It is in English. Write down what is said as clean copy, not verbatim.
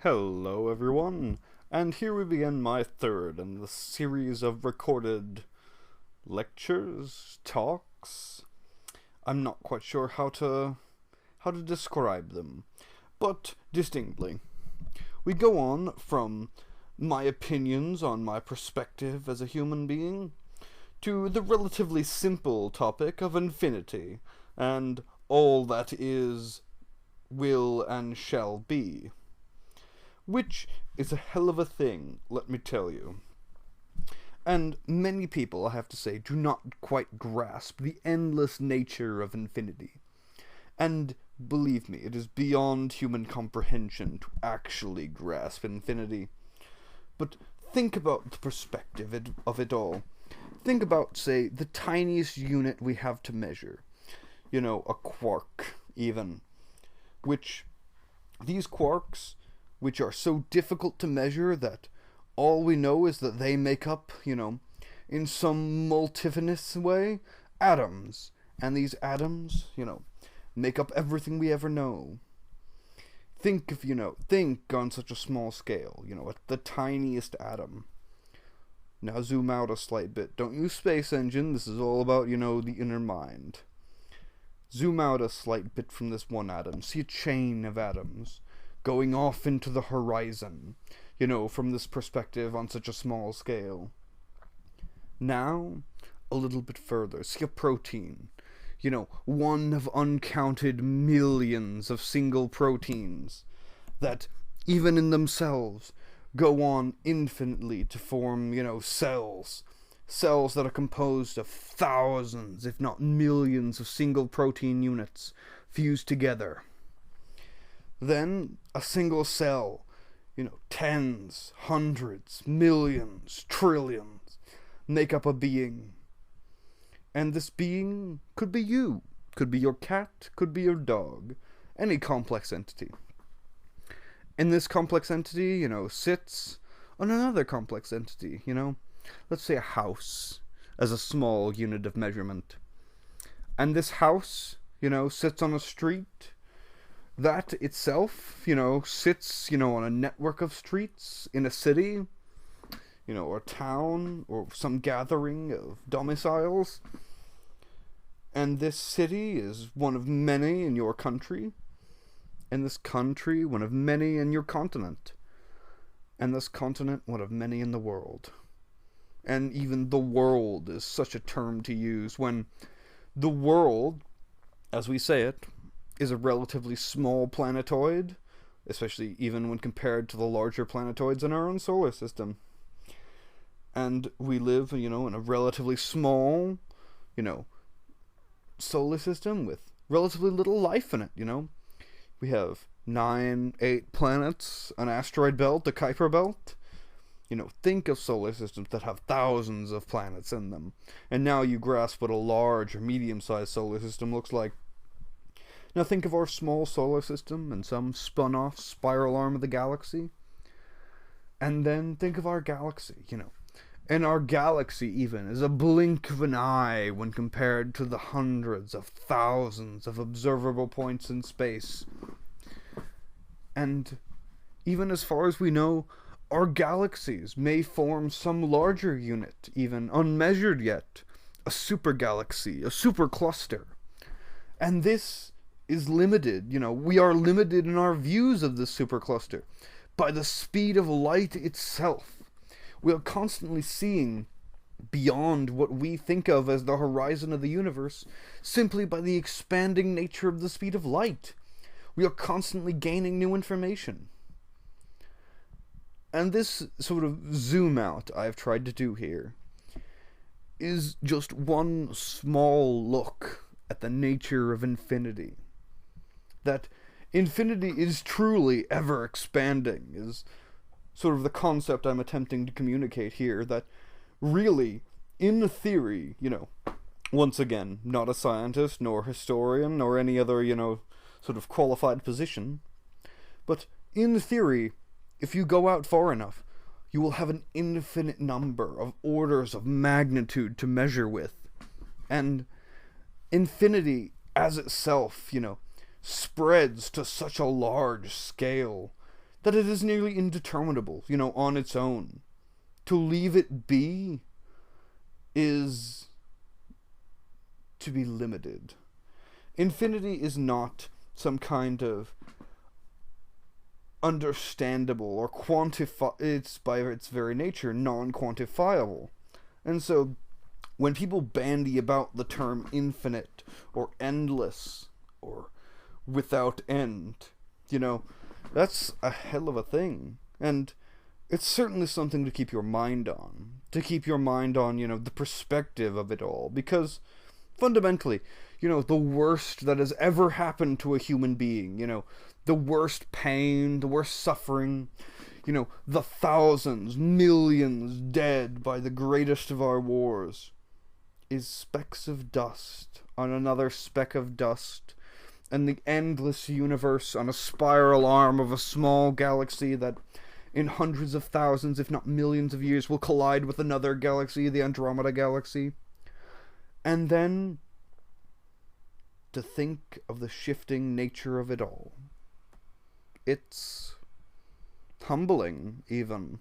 Hello, everyone, and here we begin my third in the series of recorded lectures, talks. I'm not quite sure how to describe them, but distinctly. We go on from my opinions on my perspective as a human being to the relatively simple topic of infinity and all that is, will, and shall be. Which is a hell of a thing, let me tell you. And many people, I have to say, do not quite grasp the endless nature of infinity. And believe me, it is beyond human comprehension to actually grasp infinity. But think about the perspective of it all. Think about, say, the tiniest unit we have to measure. You know, a quark, even. Which, these quarks, which are so difficult to measure that all we know is that they make up, in some multifinous way, atoms. And these atoms, make up everything we ever know. Think on such a small scale, at the tiniest atom. Now zoom out a slight bit. Don't use space engine, this is all about, the inner mind. Zoom out a slight bit from this one atom. See a chain of atoms going off into the horizon, from this perspective on such a small scale. Now, a little bit further, see a protein, one of uncounted millions of single proteins that, even in themselves, go on infinitely to form, cells. Cells that are composed of thousands, if not millions, of single protein units fused together. Then a single cell, tens, hundreds, millions, trillions, make up a being. And this being could be you, could be your cat, could be your dog, any complex entity. And this complex entity, sits on another complex entity, let's say a house as a small unit of measurement. And this house, sits on a street that itself, sits, on a network of streets in a city, or town, or some gathering of domiciles. And this city is one of many in your country, and this country one of many in your continent, and this continent one of many in the world. And even the world is such a term to use when the world, as we say it, is a relatively small planetoid, especially even when compared to the larger planetoids in our own solar system. And we live, in a relatively small, solar system with relatively little life in it, We have 8 planets, an asteroid belt, a Kuiper belt. Think of solar systems that have thousands of planets in them. And now you grasp what a large or medium-sized solar system looks like. Now think of our small solar system and some spun-off spiral arm of the galaxy. And then think of our galaxy, And our galaxy, even, is a blink of an eye when compared to the hundreds of thousands of observable points in space. And even as far as we know, our galaxies may form some larger unit, even unmeasured yet, a supergalaxy, a supercluster. And this is limited, we are limited in our views of this supercluster by the speed of light itself. We are constantly seeing beyond what we think of as the horizon of the universe simply by the expanding nature of the speed of light. We are constantly gaining new information. And this sort of zoom out I've tried to do here is just one small look at the nature of infinity. That infinity is truly ever expanding is sort of the concept I'm attempting to communicate here, that really, in theory, once again, not a scientist, nor historian, nor any other, sort of qualified position, but in theory, if you go out far enough, you will have an infinite number of orders of magnitude to measure with. And infinity as itself, spreads to such a large scale that it is nearly indeterminable, on its own. To leave it be is to be limited. Infinity is not some kind of understandable or it's by its very nature non-quantifiable. And so when people bandy about the term infinite or endless or without end, that's a hell of a thing. And it's certainly something to keep your mind on. To keep your mind on, the perspective of it all. Because fundamentally, the worst that has ever happened to a human being, the worst pain, the worst suffering, the thousands, millions dead by the greatest of our wars, is specks of dust on another speck of dust, and the endless universe on a spiral arm of a small galaxy that in hundreds of thousands, if not millions of years, will collide with another galaxy, the Andromeda Galaxy. And then to think of the shifting nature of it all. It's humbling, even.